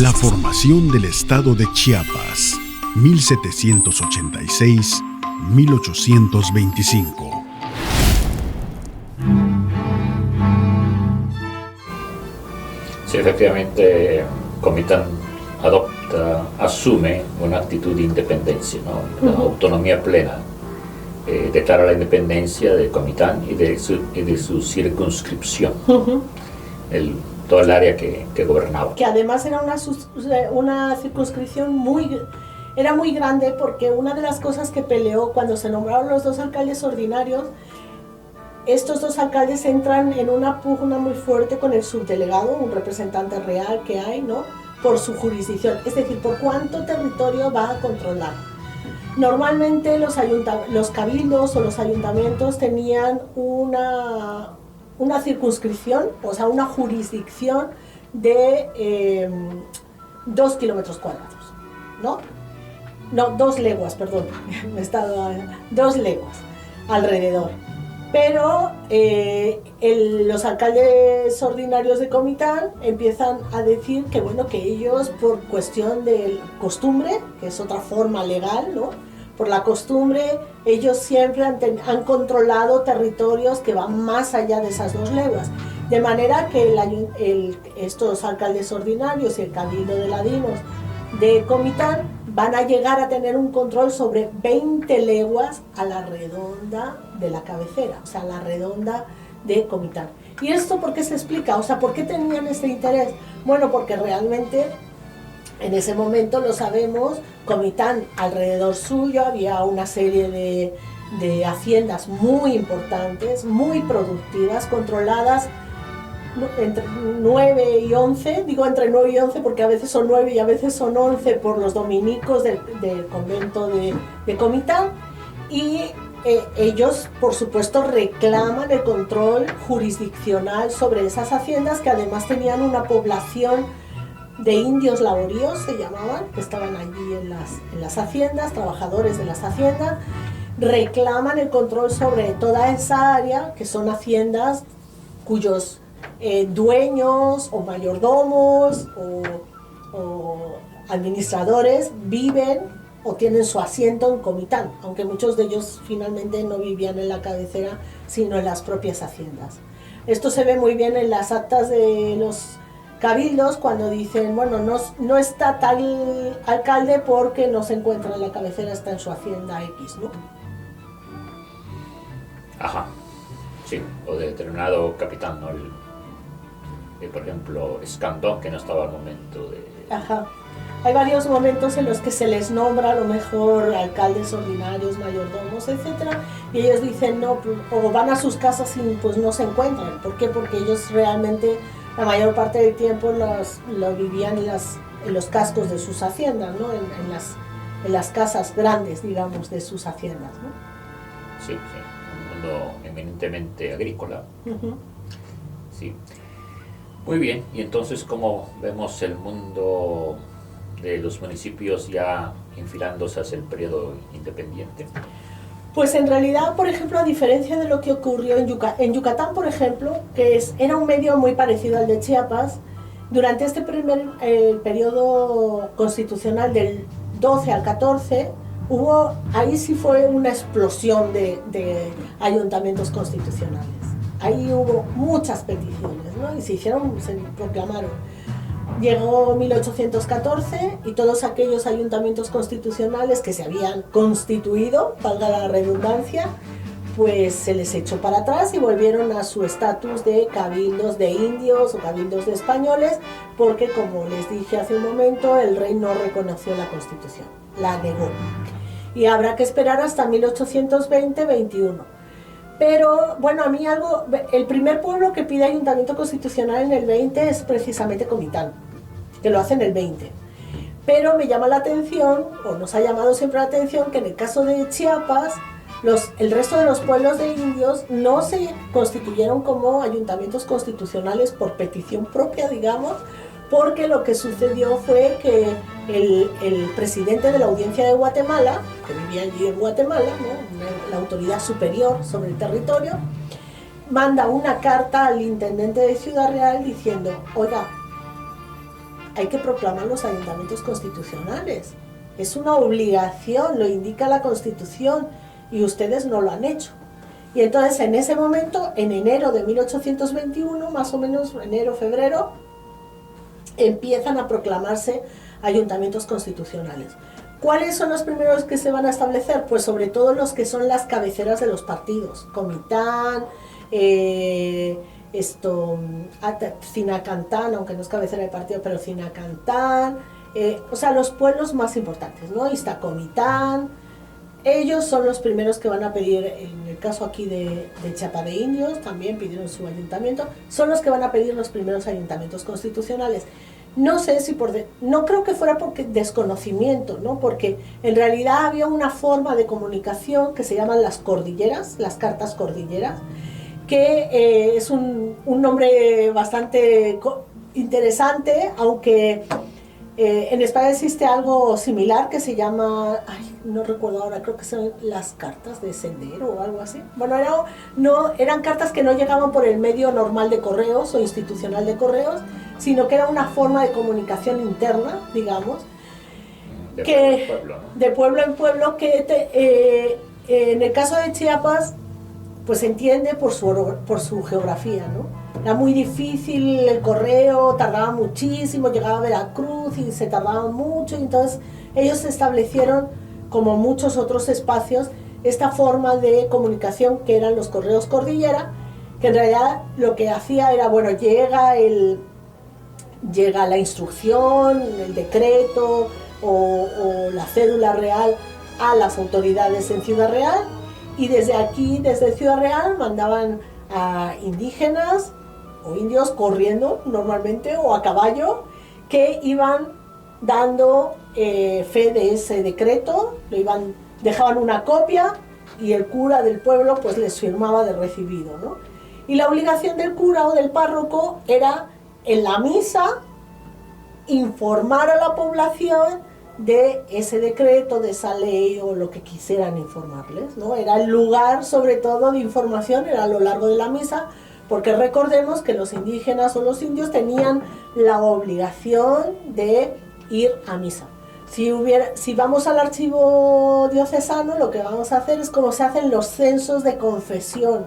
La formación del estado de Chiapas, 1786-1825. Sí, efectivamente, Comitán asume una actitud de independencia, ¿no? Una autonomía plena. Declara la independencia de Comitán y de su circunscripción, toda el área que gobernaba. Que además era una circunscripción era muy grande, porque una de las cosas que peleó cuando se nombraron los dos alcaldes ordinarios, estos dos alcaldes entran en una pugna muy fuerte con el subdelegado, un representante real que hay, ¿no?, por su jurisdicción, es decir, por cuánto territorio va a controlar. Normalmente los cabildos o los ayuntamientos tenían una circunscripción, o sea, una jurisdicción de 2 kilómetros cuadrados, ¿no? No, 2 leguas, perdón, 2 leguas alrededor. Pero los alcaldes ordinarios de Comitán empiezan a decir que, bueno, que ellos, por cuestión de costumbre, que es otra forma legal, ¿no?, por la costumbre, ellos siempre han controlado territorios que van más allá de esas 2 leguas. De manera que estos alcaldes ordinarios y el cabildo de ladinos de Comitán van a llegar a tener un control sobre 20 leguas a la redonda de la cabecera, o sea, a la redonda de Comitán. ¿Y esto por qué se explica? O sea, ¿por qué tenían este interés? Bueno, porque realmente en ese momento, lo sabemos, Comitán, alrededor suyo había una serie de haciendas muy importantes, muy productivas, controladas entre 9 y 11, digo entre 9 y 11 porque a veces son 9 y a veces son 11 por los dominicos del convento de Comitán, y ellos, por supuesto, reclaman el control jurisdiccional sobre esas haciendas, que además tenían una población de indios laboríos, se llamaban, que estaban allí en las haciendas, trabajadores de las haciendas. Reclaman el control sobre toda esa área, que son haciendas cuyos dueños o mayordomos o administradores viven o tienen su asiento en Comitán, aunque muchos de ellos finalmente no vivían en la cabecera, sino en las propias haciendas. Esto se ve muy bien en las actas de los cabildos, cuando dicen, bueno, no está tal alcalde porque no se encuentra en la cabecera, está en su hacienda X, ¿no? Ajá, sí, o de determinado capitán, ¿no? Por ejemplo, Escandón, que no estaba al momento de... Ajá. Hay varios momentos en los que se les nombra a lo mejor alcaldes ordinarios, mayordomos, etcétera, y ellos dicen no, o van a sus casas y pues no se encuentran. ¿Por qué? Porque ellos realmente la mayor parte del tiempo lo vivían en los cascos de sus haciendas, ¿no? En las casas grandes, digamos, de sus haciendas, ¿no? Sí, un mundo eminentemente agrícola. Sí. Muy bien, y entonces, ¿cómo vemos el mundo de los municipios ya enfilándose hacia el periodo independiente? Pues en realidad, por ejemplo, a diferencia de lo que ocurrió en Yucatán, por ejemplo, que era un medio muy parecido al de Chiapas, durante este primer periodo constitucional del 12 al 14, ahí sí fue una explosión de ayuntamientos constitucionales. Ahí hubo muchas peticiones, ¿no? Y se proclamaron. Llegó 1814 y todos aquellos ayuntamientos constitucionales que se habían constituido, valga la redundancia, pues se les echó para atrás y volvieron a su estatus de cabildos de indios o cabildos de españoles, porque, como les dije hace un momento, el rey no reconoció la Constitución, la negó. Y habrá que esperar hasta 1820-21. Pero, bueno, el primer pueblo que pide ayuntamiento constitucional en el 20 es precisamente Comitán, que lo hace en el 20. Pero me llama la atención, o nos ha llamado siempre la atención, que en el caso de Chiapas, el resto de los pueblos de indios no se constituyeron como ayuntamientos constitucionales por petición propia, digamos, porque lo que sucedió fue que el presidente de la Audiencia de Guatemala, que vivía allí en Guatemala, ¿no?, la autoridad superior sobre el territorio, manda una carta al intendente de Ciudad Real diciendo, oiga, hay que proclamar los ayuntamientos constitucionales. Es una obligación, lo indica la Constitución, y ustedes no lo han hecho. Y entonces en ese momento, en enero de 1821, más o menos enero, febrero, empiezan a proclamarse ayuntamientos constitucionales. ¿Cuáles son los primeros que se van a establecer? Pues sobre todo los que son las cabeceras de los partidos, Comitán, Cinacantán, aunque no es cabecera de partido, pero Cinacantán, o sea, los pueblos más importantes, ¿no? Iztacomitán. Ellos son los primeros que van a pedir, en el caso aquí de Chiapa de Indios, también pidieron su ayuntamiento, son los que van a pedir los primeros ayuntamientos constitucionales. No sé si no creo que fuera por desconocimiento, ¿no? Porque en realidad había una forma de comunicación que se llaman las cordilleras, las cartas cordilleras, que es un nombre bastante interesante, aunque en España existe algo similar que se llama, no recuerdo ahora, creo que son las cartas de sendero o algo así. Bueno, eran cartas que no llegaban por el medio normal de correos o institucional de correos, sino que era una forma de comunicación interna, digamos, de pueblo en pueblo, que en el caso de Chiapas, pues se entiende por su geografía, ¿no? Era muy difícil el correo, tardaba muchísimo, llegaba a Veracruz y se tardaba mucho, y entonces ellos establecieron, como muchos otros espacios, esta forma de comunicación que eran los correos cordillera, que en realidad lo que hacía era, bueno, llega la instrucción, el decreto o la cédula real a las autoridades en Ciudad Real, y desde aquí, desde Ciudad Real, mandaban a indígenas o indios corriendo normalmente o a caballo, que iban dando fe de ese decreto, dejaban una copia y el cura del pueblo pues les firmaba de recibido, ¿no? Y la obligación del cura o del párroco era en la misa informar a la población de ese decreto, de esa ley o lo que quisieran informarles, ¿no? Era el lugar sobre todo de información, era a lo largo de la misa, porque recordemos que los indígenas o los indios tenían la obligación de ir a misa. Si vamos al archivo diocesano, lo que vamos a hacer es como se hacen los censos de confesión.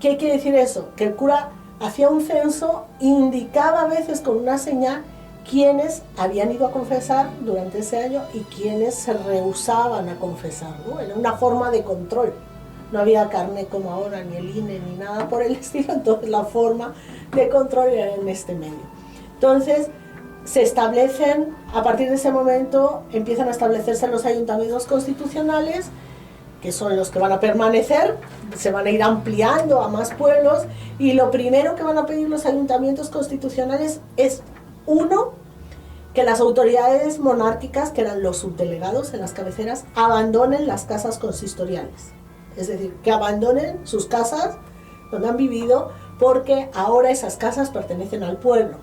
¿Qué quiere decir eso? Que el cura hacía un censo, indicaba a veces con una señal quiénes habían ido a confesar durante ese año y quiénes se rehusaban a confesar, ¿no? Era una forma de control. No había carnet como ahora, ni el INE, ni nada por el estilo, entonces la forma de control era en este medio. Entonces, se establecen, a partir de ese momento, empiezan a establecerse los ayuntamientos constitucionales, que son los que van a permanecer, se van a ir ampliando a más pueblos, y lo primero que van a pedir los ayuntamientos constitucionales es, uno, que las autoridades monárquicas, que eran los subdelegados en las cabeceras, abandonen las casas consistoriales. Es decir, que abandonen sus casas donde han vivido, porque ahora esas casas pertenecen al pueblo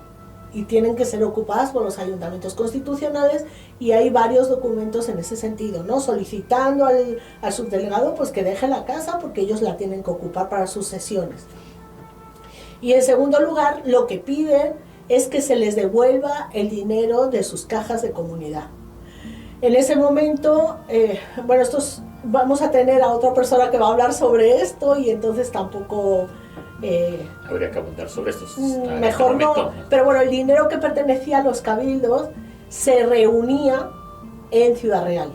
y tienen que ser ocupadas por los ayuntamientos constitucionales, y hay varios documentos en ese sentido, ¿no? Solicitando al subdelegado pues que deje la casa porque ellos la tienen que ocupar para sus sesiones. Y en segundo lugar, lo que piden es que se les devuelva el dinero de sus cajas de comunidad. En ese momento, vamos a tener a otra persona que va a hablar sobre esto, y entonces tampoco... habría que abundar sobre esto. Mejor no, pero bueno, el dinero que pertenecía a los cabildos se reunía en Ciudad Real,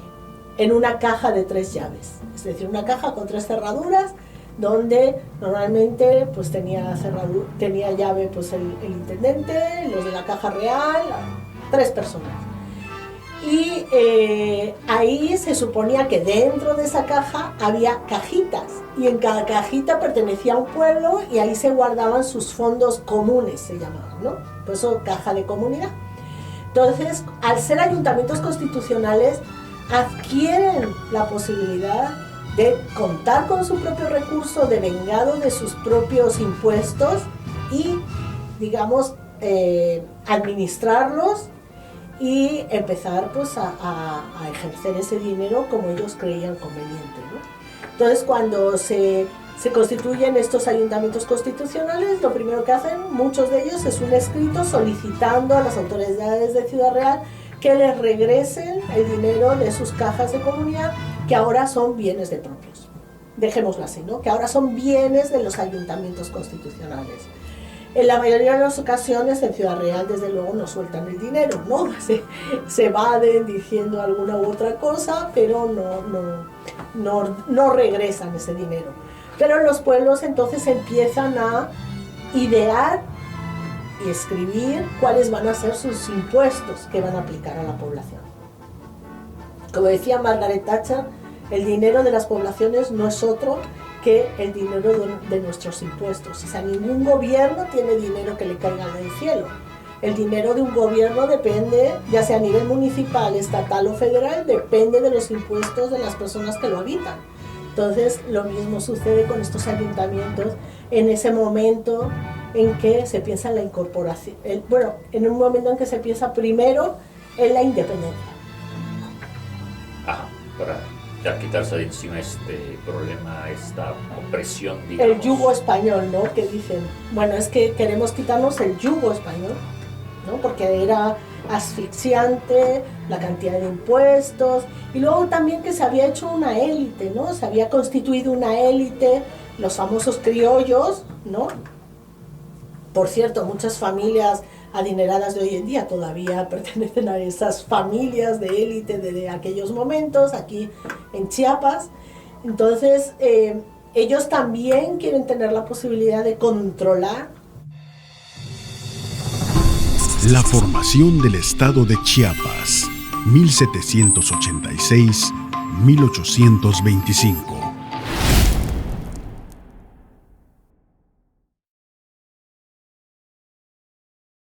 en una caja de 3 llaves, es decir, una caja con 3 cerraduras, donde normalmente pues tenía llave pues el intendente, los de la caja real, 3 personas. Y ahí se suponía que dentro de esa caja había cajitas, y en cada cajita pertenecía a un pueblo, y ahí se guardaban sus fondos comunes, se llamaban, ¿no? Por eso caja de comunidad. Entonces, al ser ayuntamientos constitucionales, adquieren la posibilidad de contar con su propio recurso devengado de sus propios impuestos y, digamos, administrarlos y empezar pues a ejercer ese dinero como ellos creían conveniente, ¿no? Entonces, cuando se se constituyen estos ayuntamientos constitucionales. Lo primero que hacen muchos de ellos es un escrito solicitando a las autoridades de Ciudad Real que les regresen el dinero de sus cajas de comunidad, que ahora son bienes de propios. Dejémoslo así, ¿no? Que ahora son bienes de los ayuntamientos constitucionales. En la mayoría de las ocasiones en Ciudad Real, desde luego, no sueltan el dinero, ¿no? Se evaden diciendo alguna u otra cosa, pero no regresan ese dinero. Pero los pueblos entonces empiezan a idear y escribir cuáles van a ser sus impuestos que van a aplicar a la población. Como decía Margaret Thatcher, el dinero de las poblaciones no es otro que el dinero de nuestros impuestos. O sea, ningún gobierno tiene dinero que le caiga del cielo. El dinero de un gobierno depende, ya sea a nivel municipal, estatal o federal, depende de los impuestos de las personas que lo habitan. Entonces, lo mismo sucede con estos ayuntamientos en ese momento en que se piensa en la incorporación. En un momento en que se piensa primero en la independencia. Ajá, para ya quitarse de encima este problema, esta opresión, digamos. El yugo español, ¿no? Que dicen, bueno, es que queremos quitarnos el yugo español, ¿no? Porque era asfixiante la cantidad de impuestos, y luego también que se había hecho una élite, ¿no? Se había constituido una élite, los famosos criollos, ¿no? Por cierto, muchas familias adineradas de hoy en día todavía pertenecen a esas familias de élite de aquellos momentos, aquí en Chiapas. Entonces, ellos también quieren tener la posibilidad de controlar. La formación del estado de Chiapas, 1786-1825.